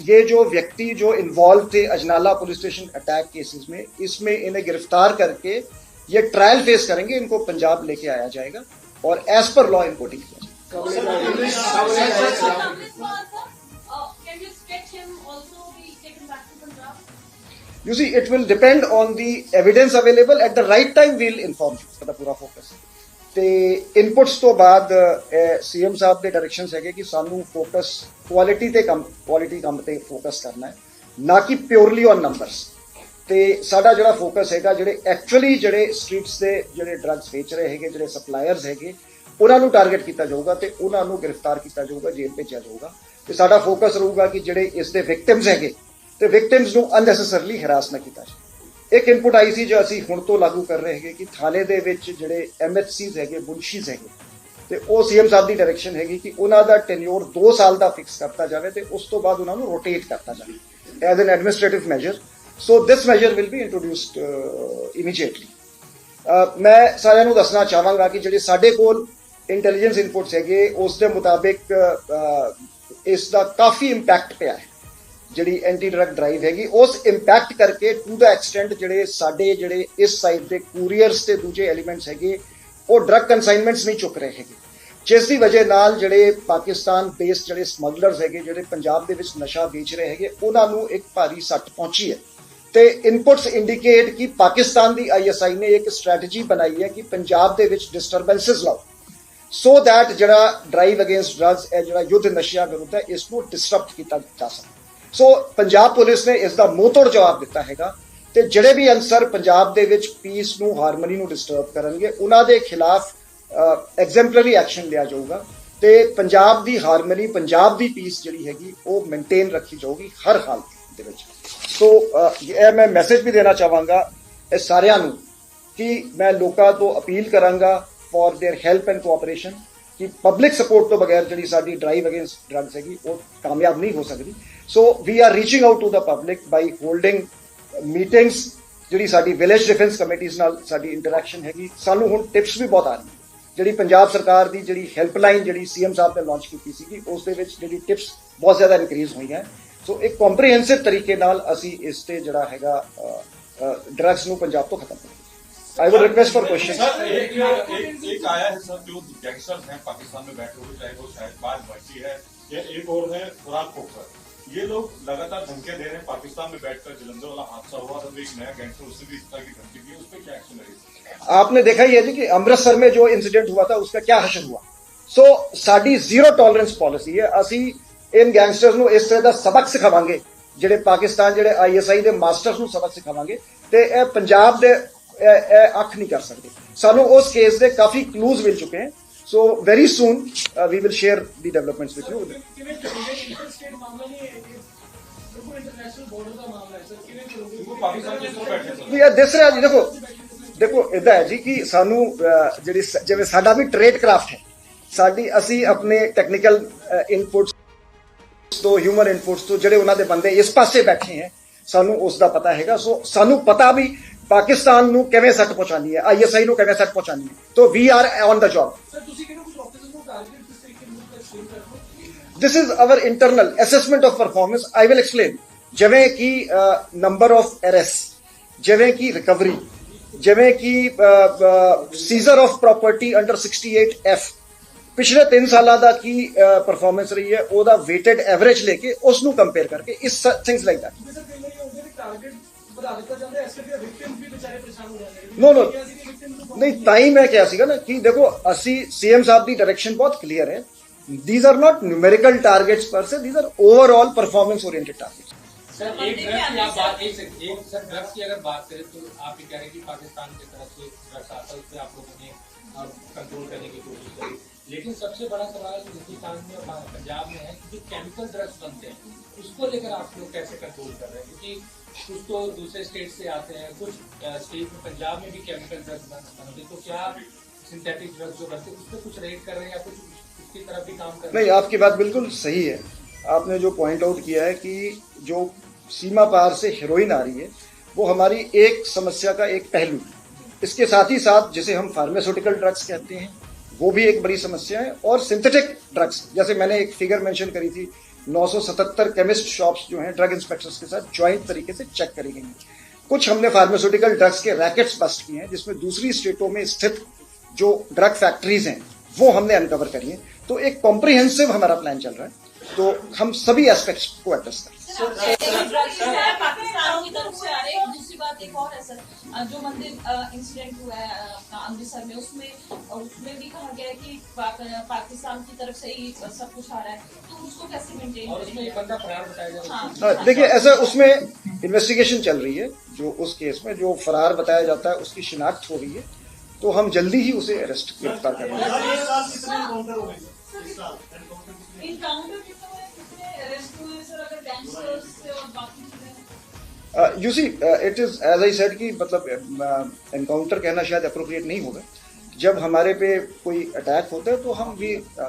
ये जो व्यक्ति जो इन्वॉल्व थे Ajnala police station attack cases में, इसमें इन्हें गिरफ्तार करके ये ट्रायल फेस करेंगे, इनको पंजाब लेके आया जाएगा और एज पर लॉ इनको डील किया जाएगा। You see, it will depend on the evidence available at the right time. We'll inform you for the पूरा focus. ਤੇ ਇਨਪੁਟਸ ਤੋਂ ਬਾਅਦ ਸੀਐਮ ਸਾਹਿਬ ਦੇ ਡਾਇਰੈਕਸ਼ਨਸ ਹੈਗੇ ਕਿ ਸਾਨੂੰ ਫੋਕਸ ਕੁਆਲਿਟੀ ਕੰਮ ਤੇ ਫੋਕਸ ਕਰਨਾ ਹੈ, ਨਾ ਕਿ ਪਿਓਰਲੀ ਔਨ ਨੰਬਰਸ। ਤੇ ਸਾਡਾ ਜਿਹੜਾ ਫੋਕਸ ਹੈਗਾ ਜਿਹੜੇ ਐਕਚੁਅਲੀ ਜਿਹੜੇ ਸਟਰੀਟਸ ਦੇ ਜਿਹੜੇ ਡਰੱਗਸ ਵੇਚ ਰਹੇ ਹੈਗੇ, ਜਿਹੜੇ ਸਪਲਾਇਰਸ ਹੈਗੇ, ਉਹਨਾਂ ਨੂੰ ਟਾਰਗੇਟ ਕੀਤਾ ਜਾਊਗਾ ਤੇ ਉਹਨਾਂ ਨੂੰ ਗ੍ਰਿਫਤਾਰ ਕੀਤਾ ਜਾਊਗਾ, ਜੇਲ੍ਹ ਭੇਜਿਆ ਜਾਊਗਾ। ਤੇ ਸਾਡਾ ਫੋਕਸ ਰਹੂਗਾ ਕਿ ਜਿਹੜੇ ਇਸ ਦੇ ਵਿਕਟਿਮਸ ਹੈਗੇ ਤੇ ਵਿਕਟਿਮਸ ਨੂੰ ਅਨਨੈਸੈਸਰਲੀ ਹੈਰਾਸ ਨਾ ਕੀਤਾ ਜਾਏ। ਇੱਕ ਇਨਪੁਟ ਆਈ ਸੀ ਜੋ ਅਸੀਂ ਹੁਣ ਤੋਂ ਲਾਗੂ ਕਰ ਰਹੇ ਹੈਗੇ ਕਿ ਥਾਣੇ ਦੇ ਵਿੱਚ ਜਿਹੜੇ MHCs ਹੈਗੇ, ਮੁਨਸ਼ੀਜ਼ ਹੈਗੇ, ਤੇ ਉਹ ਸੀਐਮ ਸਾਹਿਬ ਦੀ ਡਾਇਰੈਕਸ਼ਨ ਹੈਗੀ ਕਿ ਉਹਨਾਂ ਦਾ ਟੈਨਿਓਰ 2 ਸਾਲ ਦਾ ਫਿਕਸ ਕਰਤਾ ਜਾਵੇ ਤੇ ਉਸ ਤੋਂ ਬਾਅਦ ਉਹਨਾਂ ਨੂੰ ਰੋਟੇਟ ਕਰਤਾ ਜਾਵੇ as an administrative measure. So this measure will be introduced immediately. ਮੈਂ ਸਾਰਿਆਂ ਨੂੰ ਦੱਸਣਾ ਚਾਹਾਂਗਾ ਕਿ ਜਿਹੜੇ ਸਾਡੇ ਕੋਲ ਇੰਟੈਲੀਜੈਂਸ ਇਨਪੁਟਸ ਹੈਗੇ ਉਸ ਦੇ ਮੁਤਾਬਿਕ ਇਸ ਦਾ ਕਾਫੀ ਇੰਪੈਕਟ ਪਿਆ ਹੈ। ਜਿਹੜੀ ਐਂਟੀ ਡਰੱਗ ਡਰਾਈਵ ਹੈਗੀ ਉਸ ਇੰਪੈਕਟ ਕਰਕੇ ਟੂ ਦਾ ਐਕਸਟੈਂਟ ਜਿਹੜੇ ਸਾਡੇ ਜਿਹੜੇ ਇਸ ਸਾਈਡ ਦੇ ਕੂਰੀਅਰਸ ਤੇ ਦੂਜੇ ਐਲੀਮੈਂਟਸ ਹੈਗੇ ਉਹ ਡਰੱਗ ਕਨਸਾਈਨਮੈਂਟਸ ਨਹੀਂ ਚੁੱਕ ਰਹੇ ਹੈਗੇ, ਜਿਸ ਦੀ ਵਜ੍ਹਾ ਨਾਲ ਜਿਹੜੇ ਪਾਕਿਸਤਾਨ ਬੇਸਡ ਜਿਹੜੇ ਸਮਗਲਰਸ ਹੈਗੇ ਜਿਹੜੇ ਪੰਜਾਬ ਦੇ ਵਿੱਚ ਨਸ਼ਾ ਵੇਚ ਰਹੇ ਹੈਗੇ ਉਹਨਾਂ ਨੂੰ ਇੱਕ ਭਾਰੀ ਸੱਟ ਪਹੁੰਚੀ ਹੈ। ਤੇ ਇਨਪੁਟਸ ਇੰਡੀਕੇਟ ਕਿ ਪਾਕਿਸਤਾਨ ਦੀ ISI ਨੇ ਇੱਕ ਸਟ੍ਰੈਟਜੀ ਬਣਾਈ ਹੈ ਕਿ ਪੰਜਾਬ ਦੇ ਵਿੱਚ ਡਿਸਟਰਬੈਂਸਸ ਲਾਓ ਸੋ ਦੈਟ ਜਿਹੜਾ ਡਰਾਈਵ ਅਗੇਂਸਟ ਡਰੱਗਸ ਹੈ, ਜਿਹੜਾ ਯੁੱਧ ਨਸ਼ਿਆਂ ਵਿਰੁੱਧ ਹੈ, ਇਸ ਨੂੰ ਡਿਸਰਪਟ ਕੀਤਾ ਜਾ ਸਕੇ। ਸੋ ਪੰਜਾਬ ਪੁਲਿਸ ਨੇ ਇਸ ਦਾ ਮੂੰਹਤੋੜ ਜਵਾਬ ਦਿੱਤਾ ਹੈਗਾ ਤੇ ਜਿਹੜੇ ਵੀ ਅਨਸਰ ਪੰਜਾਬ ਦੇ ਵਿੱਚ ਪੀਸ ਨੂੰ, ਹਾਰਮਨੀ ਨੂੰ ਡਿਸਟਰਬ ਕਰਨਗੇ ਉਹਨਾਂ ਦੇ ਖਿਲਾਫ ਐਗਜ਼ੈਂਪਲਰੀ ਐਕਸ਼ਨ ਲਿਆ ਜਾਊਗਾ ਤੇ ਪੰਜਾਬ ਦੀ ਹਾਰਮਨੀ, ਪੰਜਾਬ ਦੀ ਪੀਸ ਜਿਹੜੀ ਹੈਗੀ ਉਹ ਮੇਨਟੇਨ ਰੱਖੀ ਜਾਊਗੀ ਹਰ ਹਾਲਤ ਦੇ ਵਿੱਚ। ਸੋ ਇਹ ਮੈਂ ਮੈਸੇਜ ਵੀ ਦੇਣਾ ਚਾਹਾਂਗਾ ਇਹ ਸਾਰਿਆਂ ਨੂੰ ਕਿ ਮੈਂ ਲੋਕਾਂ ਤੋਂ ਅਪੀਲ ਕਰਾਂਗਾ for their help and cooperation कि पब्लिक सपोर्ट तो बगैर जी साडी ड्राइव अगेंस्ट ड्रग्स हैगी वो कामयाब नहीं हो सकती। So we are reaching out to the public by holding meetings, जी साडी विलेज डिफेंस कमेटीज नाल साडी इंटरैक्शन हैगी। सानू हुण टिप्स भी बहुत आ रही जी पंजाब सरकार की जी हैल्पलाइन जी सीएम साहब ने लॉन्च की सी उस जी टिप्स बहुत ज़्यादा इंक्रीज हुई हैं। सो एक कॉम्प्रीहेंसिव तरीके नाल असी इस ते जिहड़ा हैगा ड्रग्स नू पंजाब तो खत्म करेंगे। I would request for questions. Sir एक आया है सर जो गैंगस्टर्स हैं पाकिस्तान में बैठे हुए, चाहे वो शहबाज भट्टी है या एक और है फराज खोखर, ये लोग लगातार धमकियां दे रहे हैं। पाकिस्तान में बैठकर जलंधर वाला हादसा हुआ था, एक नया गैंगस्टर उससे भी इस तरह की धमकी दी, उस पर क्या एक्शन लगेगी? आपने देखा ही है जी कि अमृतसर में जो इंसिडेंट हुआ था उसका क्या हशर हुआ। सो साडी जीरो टॉलरेंस पॉलिसी है। असी इन गैंगस्टर्स नू इस तरह का सबक सिखावांगे, ਜਿਹੜੇ ਪਾਕਿस्तान ਜਿਹੜੇ ISI ਦੇ ਮਾਸਟਰਸ ਨੂੰ सबक सिखावांगे ਤੇ ਇਹ ਪੰਜਾਬ ਦੇ ਅੱਖ ਨਹੀਂ ਕਰ ਸਕਦੇ। ਸਾਨੂੰ ਉਸ ਕੇਸ ਦੇ ਕਾਫੀ ਕਲੂਜ਼ ਮਿਲ ਚੁੱਕੇ हैं। So very soon we will share the developments with you. दिस रहा जी देखो इदा है जी कि सानू जी जिवें साडा भी ट्रेड क्राफ्ट है, साडी असी अपने टैक्नीकल इनपुट्स तो ह्यूमन इनपुट्स तो ਜਿਹੜੇ ਉਹਨਾਂ ਦੇ ਬੰਦੇ ਇਸ ਪਾਸੇ ਬੈਠੇ हैं सानू उसका पता हैगा। सो सानू पता भी पाकिस्तान नू किवें सट पहुंचानी है, ISI नू किवें सट पहुंचानी है, तो we are on the job. This is our internal assessment of performance. I will explain. जिवें कि नंबर ऑफ अरेस्ट, जिवें कि रिकवरी, जिवें कि scissor of property under 68F पिछले 3 साल का की परफॉर्मेंस रही है, ओदा वेटेड एवरेज लेके उसनू कंपेयर करके इस थिंग्स लाइक दैट। नो नहीं ताई मैं क्या सीगा ना कि देखो असी सीएम साहब की डायरेक्शन बहुत क्लियर है। These are not numerical targets per se, these are overall performance oriented targets. Sir एक ड्रग्स की आप बात नहीं सकते, सर ड्रग्स की अगर बात करें तो आप ये कह रहे हैं कि पाकिस्तान की तरफ से ड्रग्स आता है, उस पर आप लोगों ने कंट्रोल करने की कोशिश करी, लेकिन सबसे बड़ा सवाल हिंदुस्तान में और पंजाब में है कि जो केमिकल ड्रग्स बनते हैं उसको लेकर आप लोग कैसे कंट्रोल कर रहे हैं? क्योंकि कुछ तो दूसरे स्टेट से आते हैं, कुछ स्टेट में पंजाब में भी केमिकल ड्रग्स बनते हैं, तो क्या सिंथेटिक ड्रग्स जो बनते हैं उस पर कुछ रेड कर रहे हैं या कुछ उसकी तरफ भी काम कर रहे हैं? नहीं, आपकी बात बिल्कुल सही है। आपने जो पॉइंट आउट किया है कि जो सीमा पार से हेरोइन आ रही है वो हमारी एक समस्या का एक पहलू है। इसके साथ ही साथ जिसे हम फार्मास्यूटिकल ड्रग्स कहते हैं वो भी एक बड़ी समस्या है, और सिंथेटिक ड्रग्स जैसे मैंने एक फिगर मेंशन करी थी 977 केमिस्ट शॉप्स जो हैं ड्रग इंस्पेक्टर्स के साथ ज्वाइंट तरीके से चेक करी गई हैं। कुछ हमने फार्मास्यूटिकल ड्रग्स के रैकेट्स बस्ट किए हैं, जिसमें दूसरी स्टेटों में स्थित जो ड्रग फैक्ट्रीज हैं वो हमने अनकवर करी हैं। तो एक कॉम्प्रिहेंसिव हमारा प्लान चल रहा है, तो हम सभी एस्पेक्ट्स को एड्रेस करें। पाकिस्तान की तरफ से आ रहे हैं। दूसरी बात एक और है सर, जो मंदिर इंसिडेंट हुआ है अपना अमृतसर में, उसमें भी कहा गया है कि पाकिस्तान की तरफ से ही सब कुछ आ रहा है, तो उसको कैसे मेंटेन और उसमें एक बंदा फरार बताया जा रहा है। हाँ, देखिए, ऐसा उसमें इन्वेस्टिगेशन चल रही है। जो उस केस में जो फरार बताया जाता है उसकी शिनाख्त हो रही है, तो हम जल्दी ही उसे अरेस्ट गिरफ्तार करेंगे। इनकाउंटर कितने अरेस्ट हुए सर, अगर गैंगस्टर्स से और बाकी चीजें? You see, it is as I said कि मतलब एनकाउंटर कहना शायद अप्रोप्रिएट नहीं होगा। जब हमारे पे कोई अटैक होता है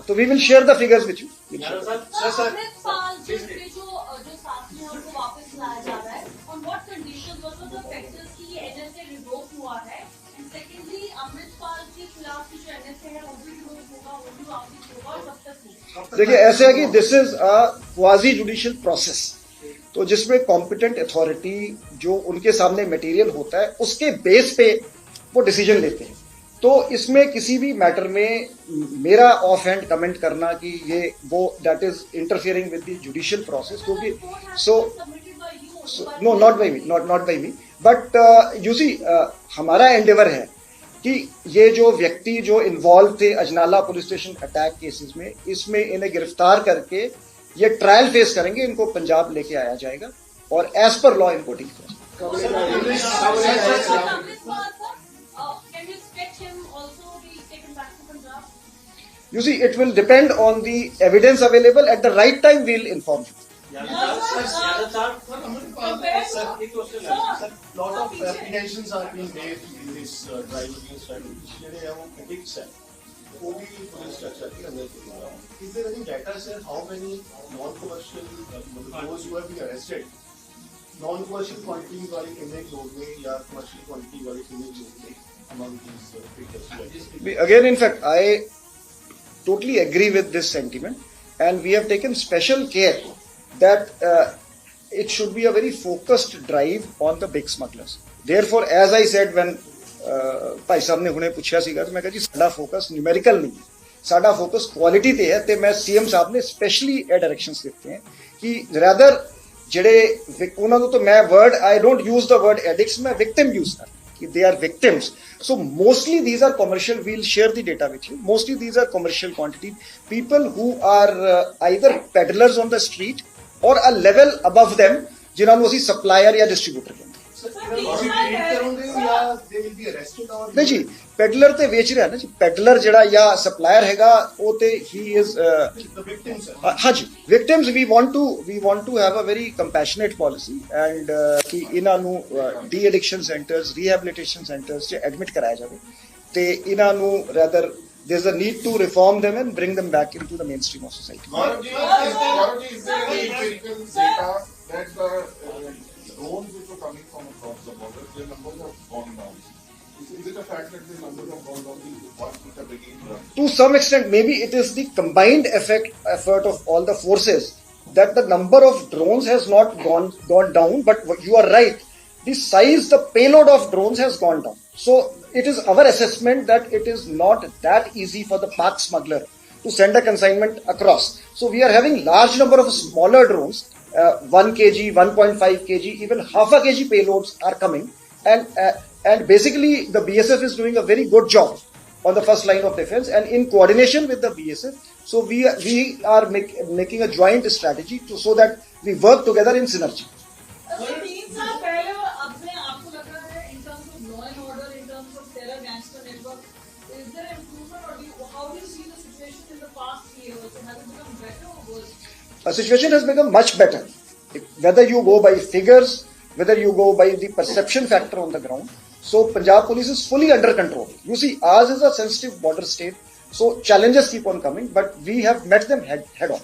तो we will share the figures with you. Amritpal जो साथी है उनको वापस लाया जा रहा है, on what conditions, what were the factors कि ये एनएसए रिवोक हुआ है, एंड सेकेंडली अमृतपाल के खिलाफ जो एनएसए है वो भी रिवोक होगा, वो भी वापस होगा, और कब तक होगा? देखिए, ऐसे है कि this is a quasi judicial process, तो जिसमें कॉम्पिटेंट अथॉरिटी जो उनके सामने मटेरियल होता है उसके बेस पे वो डिसीजन लेते हैं। तो इसमें किसी भी मैटर में मेरा ऑफ हैंड कमेंट करना कि ये वो that is interfering with the judicial process, क्योंकि no, not by me, but you see, हमारा एंडेवर है कि ये जो व्यक्ति जो इन्वॉल्व थे Ajnala police station attack cases में, इसमें इन्हें गिरफ्तार करके ये ट्रायल फेस करेंगे, इनको पंजाब लेके आया जाएगा और एज पर लॉ इनको ठीक You see, it will depend on the evidence available. At the right time, we'll inform you. Lot of apprehensions are being made in this drive against traffic. ਜਿਹੜੇ ਹੈ ਉਹ critics ਹੈ, ਉਹ ਵੀ police structure के अंदर चल रहा है. Is there any data, sir, how many non-commercial those who have been arrested, non-commercial quantities वाले कितने लोग हैं या commercial quantity वाले कितने लोग हैं among these figures? Again, in fact, I totally agree with this sentiment, and we have taken special care that it should be a very focused drive on the big smugglers. Therefore, as I said when Bhai Sahib ਨੇ ਹੁਣੇ ਪੁੱਛਿਆ ਸੀਗਾ, ਤਾਂ ਮੈਂ ਕਿਹਾ ਜੀ ਸਾਡਾ focus numerical ਨਹੀਂ ਹੈ, ਸਾਡਾ ਫੋਕਸ ਕੁਆਲਿਟੀ ਤੇ ਹੈ। ਤੇ ਮੈਂ ਸੀਐਮ ਸਾਹਿਬ ਨੇ ਸਪੈਸ਼ਲੀ ਇਹ ਡਾਇਰੈਕਸ਼ਨਸ ਦਿੱਤੇ ਹਨ ਕਿ ਰੈਦਰ ਜਿਹੜੇ ਉਹਨਾਂ ਨੂੰ, ਤਾਂ ਮੈਂ word I don't use the word addicts, ਮੈਂ ਵਿਕਟਿਮ ਯੂਜ਼ ਕਰ कि they are victims. So mostly these are commercial. We'll share the data with you. Mostly these are commercial quantity. People who are either peddlers on the street or a level above them, जिन्हां नूं असीं supplier या distributor कहंदे। नहीं जी, peddler ते बेच रहा है ना जी, पेडलर जड़ा या सप्लायर हैगा वो ते ही इज हाँ जी, victims we want to have a very compassionate policy and कि इन्हां नूं de addiction centres, rehabilitation centres च एडमिट कराया जाए ते इन्हां नूं rather there's a need to reform them and bring them back into the mainstream of society. Is there any empirical data that the drones which are coming from across the border, their numbers have gone down? Is it a fact that the numbers have gone down, the ones which are bringing drugs? To some extent, maybe it is the combined effort of all the forces that the number of drones has not gone down, but you are right, the size, the payload of drones has gone down. So it is our assessment that it is not that easy for the Pak smuggler to send a consignment across. So we are having large number of smaller drones, 1 kg, 1.5 kg, even half a kg payloads are coming, and basically the BSF is doing a very good job on the first line of defense, and in coordination with the BSF, so we are making a joint strategy so that we work together in synergy. The situation has become much better. Whether you go by figures, whether you go by the perception factor on the ground, so Punjab police is fully under control. You see, ours is a sensitive border state, so challenges keep on coming, but we have met them head on.